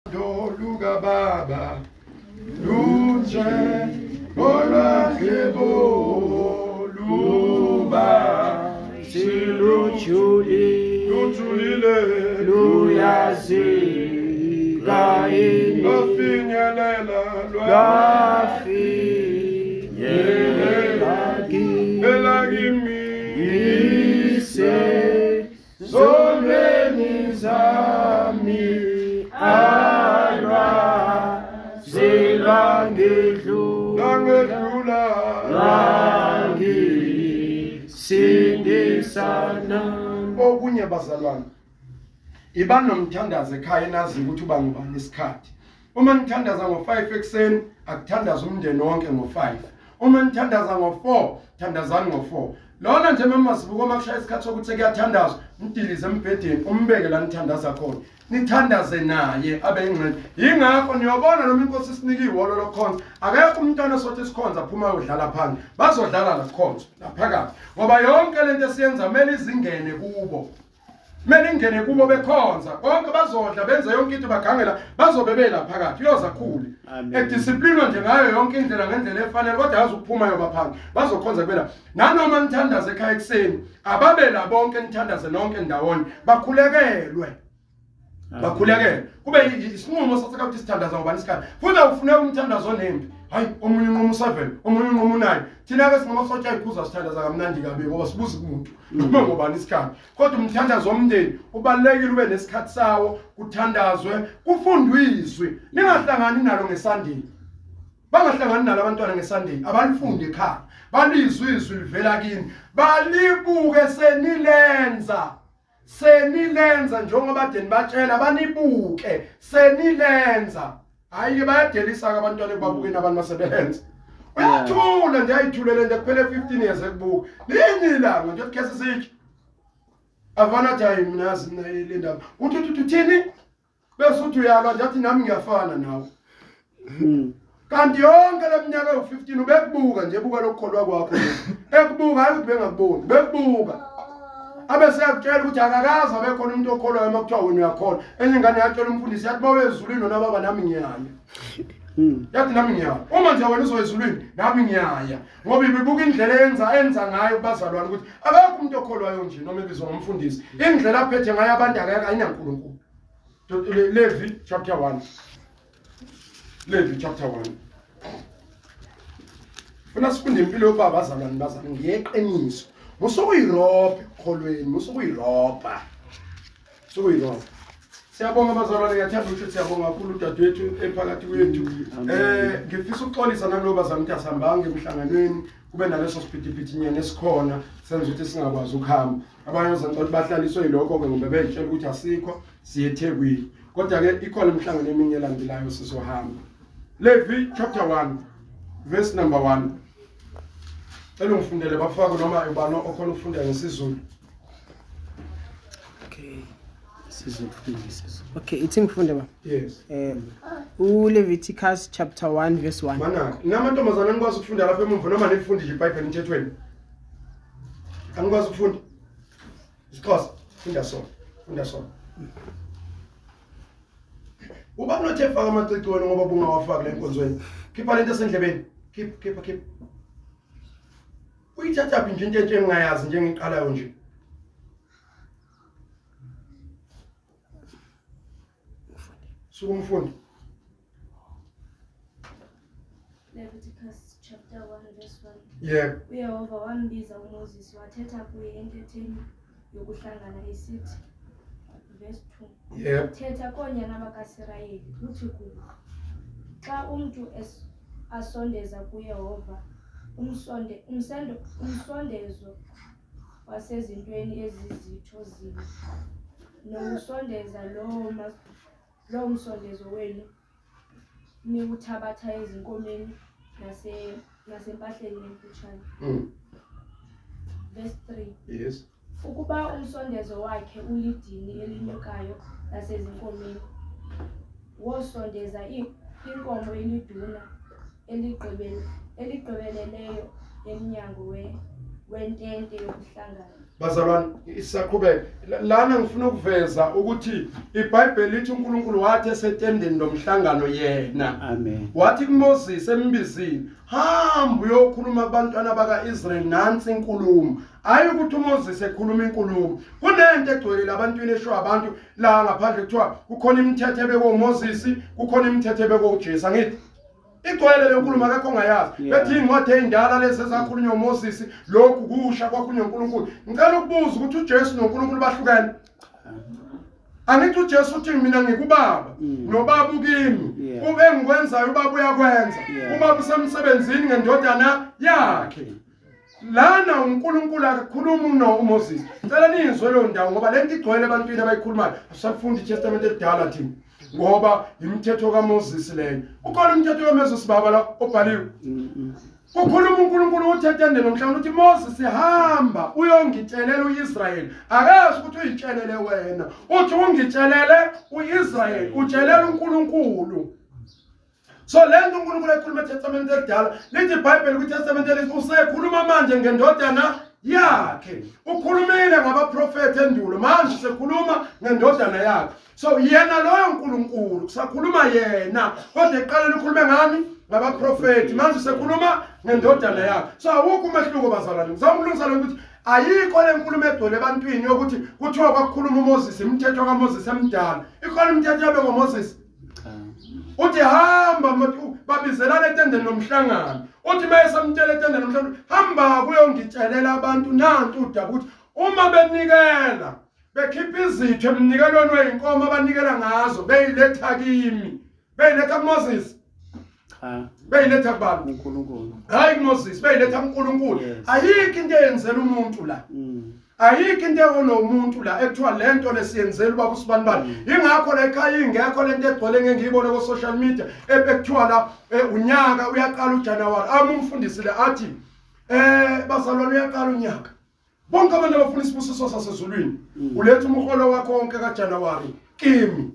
Luga baba luche olwakebo luba lujulile luyazika lwafinyelela lwafinyelela kimi zolweni zami alwa zilangedlula sindisana. Okunye bazalwane, iba nomthandazo ekhaya enazi ukuthi uba ngubani isikhathi. Uma nithandaza ngo-5 ekuseni akuthandaza umndeni wonke ngo-5. Uma nithandaza ngo-4 thandazani ngo-4. Lona nje masibuka makushaya isikhathi sokuthi kuyathandazwa mdilize embhedeni umbeke la nithandaza khona. Nithandaze naye abe ingcwele. Yingakho niyobona noma inkosi isinika ihholo lokukhonza akekho umntwana sothi isikhonza aphuma ayodlala phandle. Bazodlala la khonza laphakathi. Ngoba yonke lento esiyenza kumele izingene kubo. Kumele ingene kubo bekhonza. Bonke bazodla benze yonke into bagangela bazobe bela phakathi. Uyozakhule. Ediscipline nje ngayo yonke indlela ngendlela efanele kodwa yazi ukuphuma yobaphandle. Bazokhonza kubela. Nanoma nithandaze ekhaya ekseni ababela bonke nithandaze nonke ndawonye bakhulekelwe. Bakhulekele kube isinqumo sasekathi sithandaza ngobani isikhathi futhi awufuneka umthandazo onempi hayi omunye unqumo 7 omunye unqumo 9 thina ke sinqomo sotsha ikhuza sithandaza kamnandi kabi ngoba sibuza umuntu noma ngobani isikhathi kodwa umthandazo omndeni ubalekile ube nesikhathi sawo kuthandazwe kufundwe izwi ningahlangani nalo ngesandini bangahlangani nalo abantwana ngesandini abalifunde ekhaya balizwe izwi livela kini balibuke senilenza njengoba badeni batshela banibuke senilenza hayi bayadelisa abantwana ebabukeni abantu basebenza uyathula nje ayithulele nje kuphele 15 years ekubuka linye ilanga nje kukhese sithi avana time nazi le ndaba uthi uthini bese uthi uyalwa nje athi nami ngiyafana nawe kanti yonke leminyaka u15 ubekubuka nje buka lokukholwa kwakho ekubuka hayi ukuthi bengakuboni bekubuka abese yakutshela ukuthi akakaza abekhona umuntu okholwayo uma kuthiwa wena uyakholwa enye ingane yatshela umfundisi yathi bawe ezulwini nona baba nami ngiyaya yathi nami ngiyaya uma nje wena uzoyezulwini nami ngiyaya ngoba ibibuka indlela enza ngayo bazalwane ukuthi akekho umuntu okholwayo nje noma ebizwa ngomfundisi indlela aphethe ngayo abantu akekho ayinankulunkulu. Levi chapter 1 funa sifunde impilo yobaba bazalwane ngiyeqiniso musukuyirobha kholweni musukuyirobha siyabonga bazalwane ngiyathanda ukuthi siyabonga kakhulu udadewethu ephakathi kwethu ngifisa ukuxolisa nalo bazalwane ukuthi asihambanga emhlanganweni kube naleso siphithiphithi nyene esikhona senza ukuthi singakwazi ukuhamba abanye bazantshola bahlaliswe yilokho ke ngoba betshela ukuthi asikho siye eThekwini kodwa ke ikhona imhlangano eminye elandelayo sizohamba. Levi chapter 1 verse number 1 ngifundele bafaka noma ubani okhona ukufunda ngesizulu. Okay. Isizulu fundisizulu. Okay, ithi ngifunde ba? Yes. Leviticus chapter 1 verse 1. Mana, namantombazana nikwazi ukufunda lapha emuva noma nifunde nje iBhayibheli emthethweni. Angikwazi ukufunda. Isixhosa, funda sona. Uba nothe faka amacici wena ngoba bungawafaki le nkonzweni. Khipha lento esendlebeni. Khipha. Uyithatha phi nje into engayazi nje ngiqalayo nje. Sukumfundi. Leviticus chapter 1 verse 1. Yeah. uYehova wambiza uMoses wathetha kuye entetheni yokuhlangana esithi verse 2. Yeah. Thetha konyana bakaSirayeli uthi kuye xa umuntu asondeza kuYehova umsondezo wasezintweni ezizitho zini nokusondeza lo msondezo wenu niwuthabatha ezinkomeni nasempahleni emfutshane. Verse 3. Yes. Ukuba umsondezo wakhe ulidini elinyukayo nasezinkomeni wosondeza inkomo eliduna eligqibeleleyo emnyango wentente yokuhlangana. Bazalwane isaqhubeka lana ngifuna ukuveza ukuthi iBhayibheli lithi uNkulunkulu wathi esetendeni lomhlangano yena. Amen. Wathi kuMoses embizini hamba uyokhuluma abantwana bakaIsrael nansi inkulumo. Hayi ukuthi uMoses ekhuluma inkulumo. Kunento egcwele abantwini esho abantu la ngaphandle kuthiwa kukhona imithetho ebekwe uMoses, kukhona imithetho ebekwe uJesu. Angithi igcwele lenkulumo akakho ongayazi. Bethi incwadi endala lezi ezakhulunywa uMoses lokhu kusha kwakhulunywa uNkulunkulu. Ngicela ukubuza ukuthi uJesu noNkulunkulu bahlukene. Angithi uJesu uthi mina ngikubaba nobaba ukimi. Ube engikwenzayo ubaba uyakwenza. Ubaba usemsebenzini ngendodana yakhe. Lana uNkulunkulu akakhuluma uMoses. Ngicela nizwe lo ndawo ngoba lento igcwele ebantwini abayikhulumayo. Asafunda iTestament elidala thina. Ngoba imithetho kaMoses leyo. Ukhona imithetho kaMoses baba la obhaliwe. Ukhuluma uNkulunkulu uthethe nomhlangano uthi Moses hamba uyongitshelela uIsrael. Akazi ukuthi uyitshelele wena. Uthi ungitshelele uIsrael, utshelela uNkulunkulu. So lento uNkulunkulu ekhuluma eTestament elidala, lithi iBhayibheli kwiTestament elisha usekhuluma manje ngendodana yakhe. Ukhulumile ngabaprofeti endulo, manje sekhuluma ngendodana yakhe. So yena loyo uNkulunkulu kusakhuluma yena, kodwa eqaleni ukhulume ngani? Ngabaprofeti, manje sekhuluma ngendodana yakhe. So awukho umehluko bazalwane. Ngizamlungisa lo ukuthi ayikho le nkulumo egcwele ebantwini yokuthi kuthiwa kwakhuluma uMoses imithetho kaMoses emdala. Ikhona imithetho yabe ngoMoses. Uthi hamba babizelana etendeni lomhlangano. Uthi mayesamtshela etendeni lomhlangano hamba kuyongitshelela abantu nantu udaba ukuthi uma benikela bekhipha izitho emnikelweni weinkomo abanikela ngazo beyiletha kimi. Beyiletha kuMoses. Beyiletha kubani? uNkulunkulu. Hayi kuMoses beyiletha kuNkulunkulu. Ayikho into eyenzela umuntu la. Ayikho into onomuntu la ekuthiwa lento lesiyenzela ubaba usibanibani. Ingakho la ekhaya ingekho lento egcwele ngengiyibone ku social media ekuthiwa la unyaka uyaqala uJanuary. Umfundisi le athi bazalwane uyaqala unyaka. Bonke abantu abafuna isibusiso sasezulwini uletha umholo wakho wonke kaJanuary kimi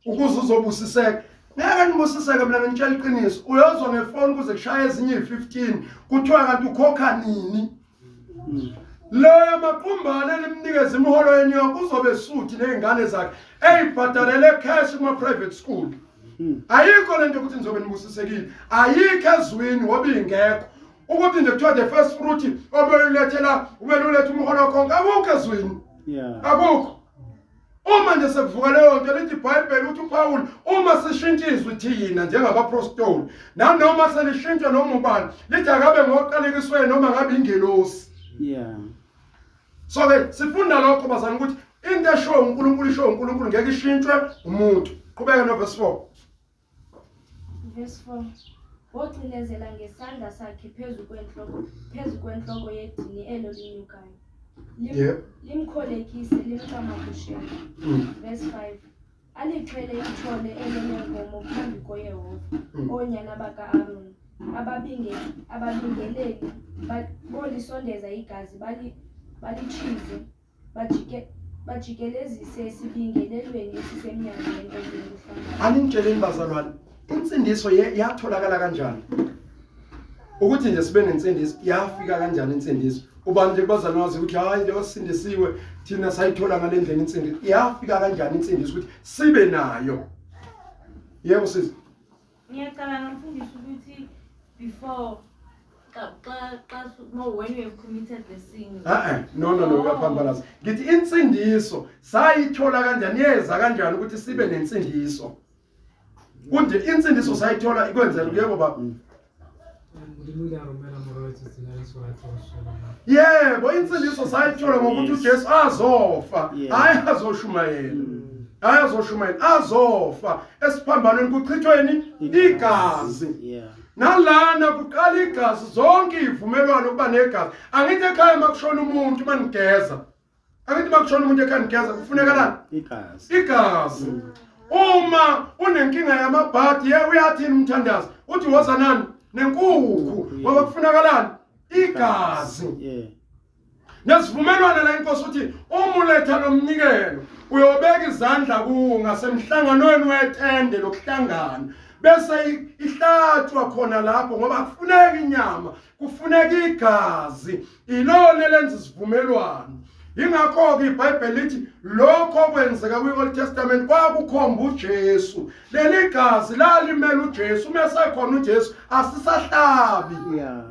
ukuze uzobusiseka. Ngeke nibusiseke mina ngitshela iqiniso. Uyozwa ngefoni kuze kushaye ezinye 15 kuthiwa kanti ukhokha nini? Loyo maqumbane elimnikeza imiholo yenyoko uzobe suthi nezingane zakhe eyibhatalele cash kuma private school. Ayikho lento ukuthi nizobe nibusisekile. Ayikho ezwini ngoba ingekho. Ukuthi nje kuthiwa the first fruit obeyilethela ubelulethe umholo wakho akukho ezwini. Akukho. Uma nje sekuvuka leyo nto lithi iBhayibheli uthi uPaul uma sishintshizwe thina njengabaprostoli nanoma selishintshwa noma ubani lithi akabe ngoqalekiswe noma ngabe ingelosi. So ke sifunda lokho bazana ukuthi into esho uNkulunkulu isho uNkulunkulu ngeke ishintshwe umuntu. Qhubeka no verse 4. Verse 4. Wogcinezela ngesandla sakhe phezu kwenhloko yedini elo linyukayo. Limkholekise limcamakushela. Verse 5. Alixhele ithole elenenkomo phambi koYehova onyana baka-Aroni. Ababingeleli bolisondeza igazi balichize bajikelezise esibingelelweni esisemnyangweni endlini. Aningitsheleni bazalwane insindiso yatholakala kanjani? Ukuthi nje sibe nensindiso yafika kanjani insindiso? Ubani nje bazalwane wazi ukuthi hayi nje wasindisiwe thina sayithola ngale ndlela insindiso. Yafika kanjani insindiso ukuthi sibe nayo? Yebo sisi. Ngiyacabanga mfundisi ukuthi before when you have committed the sin. No uyaphambalaza. Ngithi insindiso sayithola kanjani yeza kanjani ukuthi sibe nensindiso? Kunje insindiso sayithola ikwenzela yebo baba. Yebo insindiso sayithola ngokuthi uJesu azofa hayi azoshumayela. Ayazoshumayela azofa esiphambanweni kuchithweni igazi. Nalana kuqala igazi zonke ivumelwano kuba negazi. Angithi ekhaya makushona umuntu manigeza. Angithi makushona umuntu ekhaya nigeza kufuneka lana igazi. Uma unenkinga yamabhadi uyathini umthandazi uthi woza nani nenkukhu ngoba kufuneka lana igazi. Nesivumelwano la inkosi uthi umuletha lomnikelo uyobeka izandla kuwo ngasemhlanganweni wetende lokuhlangana bese ihlatshwa khona lapho ngoba kufuneka inyama, kufuneka igazi, ilona lenza isivumelwano. Ingakho ke iBhayibheli lithi lokho kwenzeka kwi-Old Testament kwakukhomba uJesu. Leli gazi lalimela uJesu, mase khona uJesu asisahlabi. Yeah.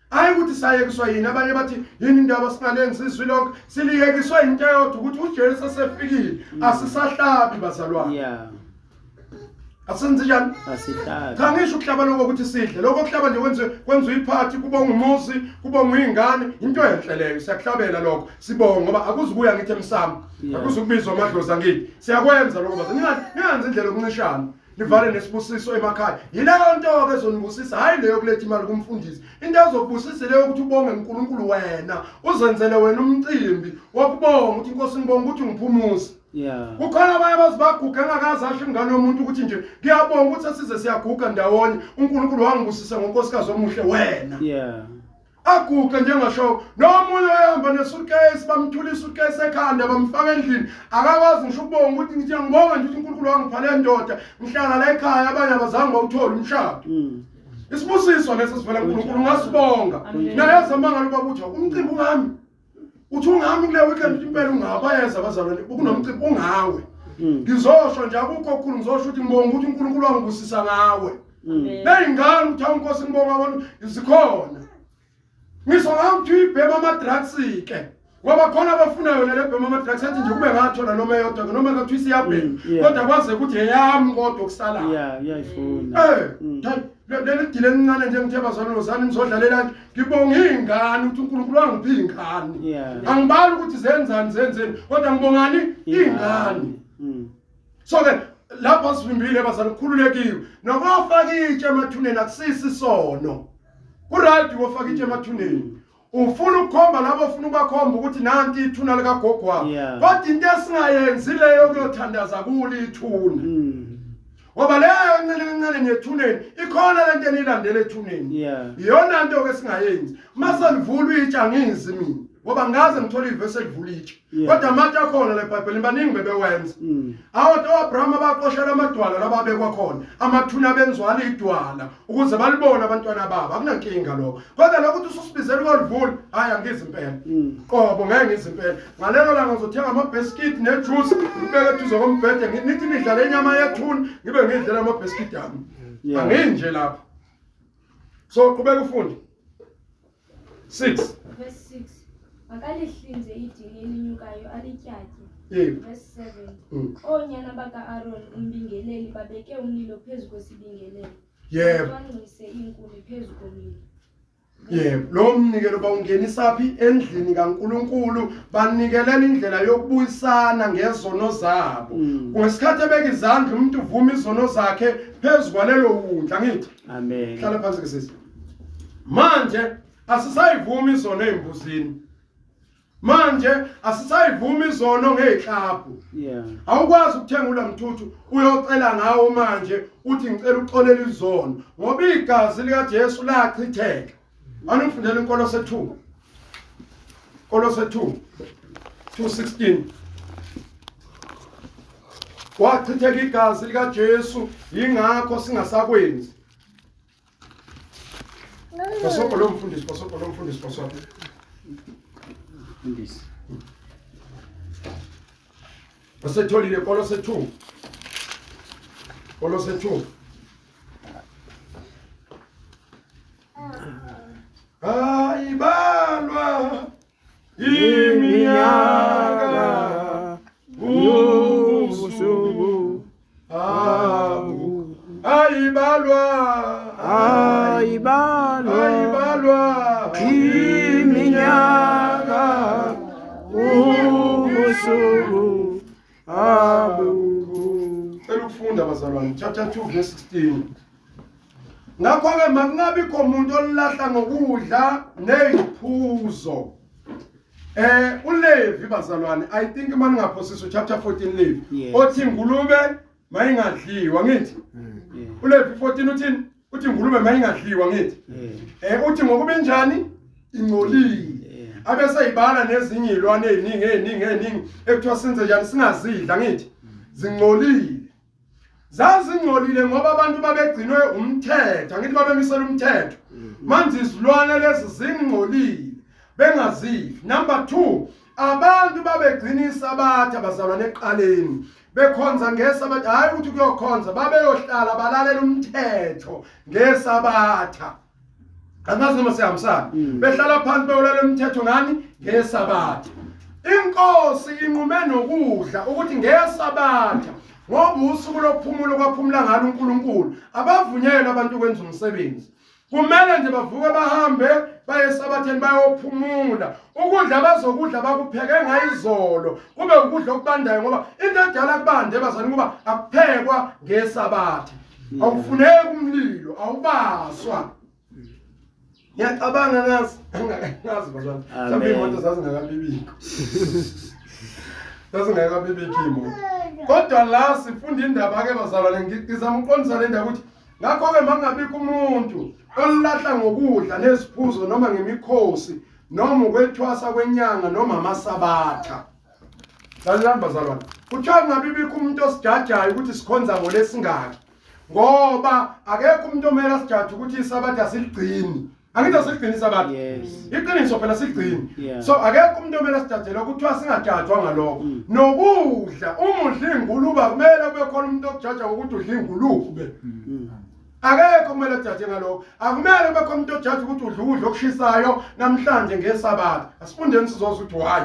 Hayi ukuthi sayekiswa yini, abanye bathi yini indaba singalenzi izwi lokho, siliyekiswa into yodwa ukuthi uJesu sefikile, asisahlabi bazalwane. Yeah. Asenze njani? Asihlabi. Cha ngisho ukuhlaba lokho ukuthi sidle. Lokho kuhlaba nje kwenza iphathi kubonga umuzi, kubonga ingane, into enhle leyo. Siyakuhlabela lokho. Sibonga ngoba akuzukuya ngithi emsamo. Akuzukubizwa amadlozi angithi. Siyakwenza lokho baza. Ninganzi indlela yokuncishana. Nivale nesibusiso emakhaya. Yileyo nto ke ezonibusisa, hayi leyo kuletha imali kumfundisi. Into ezokubusisa leyo ukuthi ubonge uNkulunkulu wena, uzenzele wena umcimbi wokubonga ukuthi inkosi ngibonga ukuthi ngiphumuze. Yeah. Ukhona abanye abazibaguga engakazi asho ingane yomuntu ukuthi nje ngiyabonga ukuthi sesize siyaguga ndawonye, uNkulunkulu wangibusisa ngonkosikazi omuhle wena. Yeah. Aguga njengasho nomunye oyahamba nesuitcase bamthula isuitcase ekhanda bamfaka endlini, akakwazi ngisho ukubonga ukuthi ngithi ngibonga nje ukuthi uNkulunkulu wangiphale ndoda ngihlala la ekhaya, abanye abazange bawuthola umshado. Isibusiso leso sivela kuNkulunkulu ngasibonga. Naye zamanga loba ukuthi umcimbi ungami, uthi ungami kule weekend impela ungabayeza abazalwane kunomcimbi ungawe. Ngizosho nje akukho okukhulu, ngizosho ukuthi ngibonga ukuthi uNkulunkulu wangibusisa ngawe. Beyingane uthi awunkosi ngibonga bona izikhona. Ngisonga ukuthi ibhema ama-drugs ke. Ngoba khona abafuna yona le bhema ama-drugs ethi nje kube ngathola noma eyodwa noma ngathi isiyabhema. Kodwa kwaze ukuthi eyami kodwa kusala. Yeah, iyayifuna. Leli dile encane nje ngithe bazalwane nozani nizodlalela ngibonga ingane ukuthi uNkulunkulu wangiphi ingane. Angibali ukuthi zenzeni kodwa ngibongani ingane. So ke lapha sivimbile bazalwane kukhululekiwe. Nokwafaka itshe emathuneni akusisi isono. Kuright wofaka itshe emathuneni. Ufuna ukukhomba labo ufuna ukubakhomba ukuthi nanti ithuna lika gogo wakho. Kodwa into esingayenzi leyo kuyothandaza kuli ithuna. Ngoba leyo encane ngethuneni ikhona lento enilandele ethuneni. Iyona nto ke singayenzi. Mase livulwa itshe angizi mina. Ngoba ngaze ngithola ivesi elivula itshe. Kodwa amatshe akhona la eBhayibhelini baningi bebewenza. Awuthi oAbraham abaqoshela amadwala lababekwa khona. Amathuna benzwala idwala ukuze balibone abantwana babo. Akunankinga lokho. Kodwa lokuthi ususibizela ukolivula, hayi angizi impela. Qobo ngeke ngizi impela. Ngalelo langa ngizothenga ama-biscuit ne-juice ngibeke eduze kombhede ngithi nidlala inyama yethuna ngibe ngidlela ama-biscuit ami. Anginje lapha. So qhubeka ufunde. 6 Verse 6. Makalihlinze idili elinyukayo alityatye. Verse 7. Onyana baka-Aaron umbingeleli babeke umlilo phezu kwesibingelelo. Bacwangcise inkuni phezu komlilo. Lo mnikelo bawungenisa phi endlini kaNkulunkulu, banikelela indlela yokubuyisana ngezono zabo. Ngesikhathi ebeka izandla umuntu uvuma izono zakhe phezu kwalelo wundla ngithi. Amen. Hlala phansi ke sisi. Manje asisayivumi izono embuzini. Manje asisayivumi izono ngezihlaphu. Awukwazi ukuthenga ulamthuthu uyocela ngawo manje uthi ngicela uxolele izono ngoba igazi lika Jesu lachitheka. Anifundele iNkolose 2. Kolose 2:16. Wachitheka igazi lika Jesu ingakho singasakwenzi. Pasoko lo mfundisi. Mfundisi. Basetholile Kolose 2. Kolose 2. Ayibalwa iminyaka usuku ayibalwa iminyaka usuku elufunda bazalwane chapter 2 verse 16. Ngakho-ke makungabikho umuntu olahla ngokudla neziphuzo. uLevi bazalwane, I think manje ngaphosiswa chapter 14 Levi. Othi ingulube mayingadliwa ngithi. uLevi 14 uthini? Uthi ingulube mayingadliwa ngithi. Uthi ngokuba njani? Ingcolile. Abese ibala nezinye izilwane eziningi ekuthiwa senze njani singazidla ngithi. Zingcolile. Zazingcolile ngoba abantu babegcinwe umthetho angithi babemisela umthetho manje izilwane lezi zingcolile bengazifi. Number 2, abantu babegcina isabatha bazalwane eqaleni bekhonza ngesabatha hayi ukuthi kuyokhonza babeyohlala balalela umthetho ngesabatha. Angazi noma siyahambisana behlala phansi beyolalela umthetho ngani ngesabatha. Inkosi inqume nokudla ukuthi ngesabatha ngoba usuku lokuphumula kwaphumula ngalo uNkulunkulu abavunyelwa abantu ukwenza umsebenzi. Kumele nje bavuke bahambe baye esabatheni bayophumula. Ukudla bazokudla bakupheke ngayizolo kube ukudla okubandayo ngoba into edala kubande bazani kuba akuphekwa ngesabatha. Awufuneki umlilo awubaswa. Ngiyacabanga ngazi bazwana mhlawumbe imoto zazingakabibikho. Zazingakabibikho imoto. Kodwa la sifunda indaba ke bazalwane ngizama uqondisa le ndaba ukuthi ngakho ke mangabikho umuntu olahla ngokudla neziphuzo noma ngemikhosi noma ukwethwasa kwenyanga noma amasabatha. Lalelani bazalwane kuthiwa ngabibikho umuntu osijajayo ukuthi sikhonza ngolesingaki ngoba akekho umuntu omele asijaje ukuthi isabatha siligcini. Angithi asigcini isabatha iqiniso phela sigcini. So akekho umuntu omele asijajela kuthiwa singajajwa ngalokho. Nokudla umudla ingulube kumele kube khona umuntu okujaja ngokuthi udla ingulube. Akekho kumele ajaje ngalokho. Akumele kube khona umuntu ojaja ukuthi udla ukudla okushisayo namhlanje ngesabatha. Asifundeni sizozwa ukuthi why.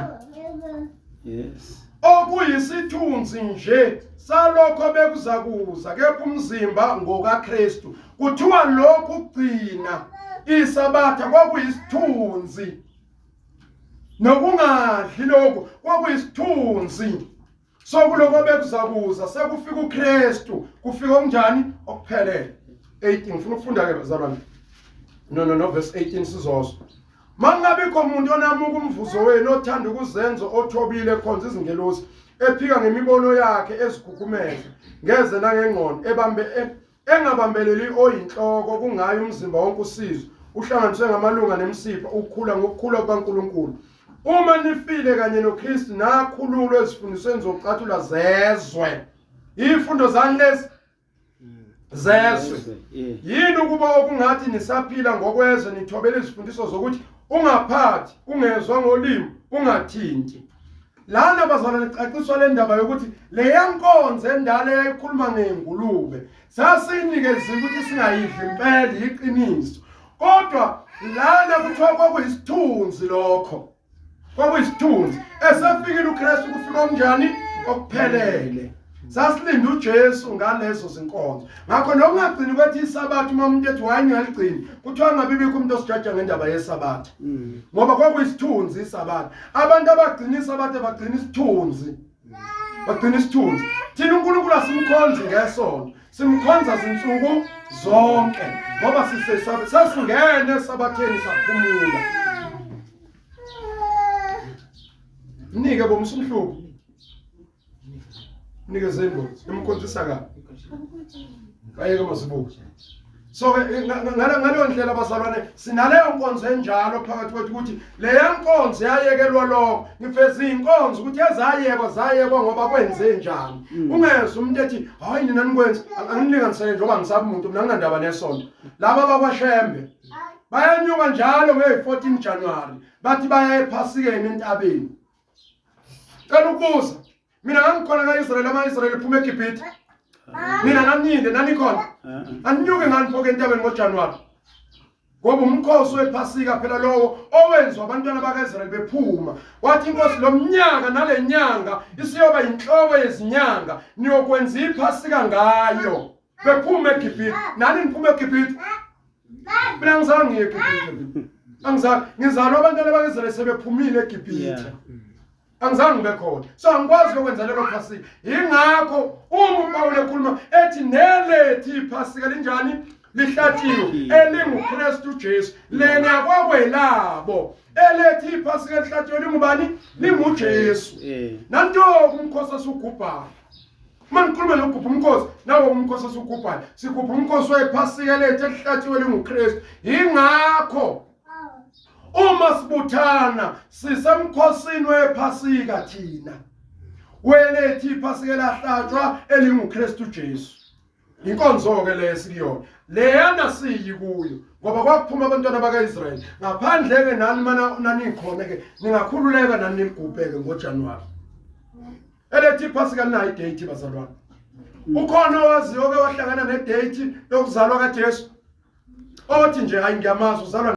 Okuyisithunzi nje salokho bekuzakuza kepha umzimba ngokaKristu. Kuthiwa lokhu kugcina isabatha kwakuyisithunzi. Nokungadli lokho kwakuyisithunzi. So kuloko bekuzakuza sekufika uKristu kufika okunjani okuphelele. 18 ngifuna ukufunda ke bazalwane. No verse 18 sizozwa. Mangabikho umuntu onamuka umvuzo wenu othanda ukuzenza othobile khonza izingelosi ephika ngemibono yakhe ezikhukhumeza ngeze nangengqondo engabambeleli oyinhloko kungayo umzimba wonke usizo uhlanganiswe ngamalunga nemisipha ukukhula ngokukhula kwaNkulunkulu. Uma nifile kanye noKristu nakhululwe ezifundisweni zokucathula zezwe. Ifundo zani lezi zezwe. Yini ukuba okungathi nisaphila ngokwezwe nithobela izifundiso zokuthi ungaphathi ungezwa ngolimi ungathinti. Lana bazalwane licaciswa le ndaba yokuthi le yankonzo endala eyayikhuluma ngengulube sasinikezile ukuthi singayidli impela iqiniso. Kodwa lana kuthiwa kwakuyisithunzi lokho. Kwakuyisithunzi esefikile uKristu kufika okunjani okuphelele. Sasilinda uJesu ngalezo zinkonzo. Ngakho nokungagcini kwethi isabatha uma umuntu ethi hayi ngiyaligcina kuthiwa ngabibikho umuntu osijaja ngendaba yesabatha. Ngoba kwakuyisithunzi isabatha. Abantu abagcina isabatha bagcina isithunzi. Bagcina isithunzi. Thina uNkulunkulu asimkhonzi ngesonto. Simkhonza zinsuku zonke ngoba sasingene esabatheni saphumula. Nike bomsumhlubu. Nike zendozi imkhonzisa kabi. Bayeke masibuke. So ngaleyo ndlela bazalwane sinaleyo nkonzo enjalo phakathi kwethu ukuthi le yankonzo yayekelwa lokho ngifeza inkonzo ukuthi zayekwa ngoba kwenze njani. Ungezwe umuntu ethi hayi nina nikwenza angilinganisele njengoba ngisabe umuntu mina nginandaba nesonto. Laba bakwaShembe bayanyuka njalo nge-14 January bathi baya ephasikeni entabeni. Cela ukubuza mina ngikhona kaIsrael ama-Israel phuma eGibhithe. Mina nanyinde nanikhona. Aninyuke ngani phoke entabeni ngoJanuary. Ngoba umkhosi wephasika phela lowo owenzwa abantwana bakaIsrael bephuma. Wathi inkosi lo mnyaka nale nyanga isiyoba inhloko yezinyanga niyokwenza iphasika ngayo. Bephuma eGibhithe. Nani niphuma eGibhithe? Mina ngizange ngiye eGibhithe. Ngizalwa abantwana bakaIsrael sebephumile eGibhithe. Angizange ngibe khona. So angikwazi ukwenza lelo phasika. Ingakho uma uPaul ekhuluma ethi nelethi iphasika linjani lihlatiwe elinguKristu Jesu lena kwakwelabo elethi iphasika lihlatiwe lingubani linguJesu. Nanto umkhosi asugubhayo. Manikhuluma nokugubha umkhosi nawo umkhosi asugubhayo sigubha umkhosi wephasika lethi elihlatiwe linguKristu. Ingakho uma sibuthana sisemkhosini wephasika thina welethi iphasika lahlatshwa elinguKristu Jesu. inkonzo ke lesiyona leyana siyi kuyo ngoba kwakuphuma abantwana bakaIsrael ngaphandle ke nani mana nanikhona ke ningakhululeka nani nimgubheke ngoJanuary elethi Pasika nayi date bazalwane ukhona owaziyo ke wahlangana ne date yokuzalwa kaJesu othi nje hayi ngiyamazi uzalwa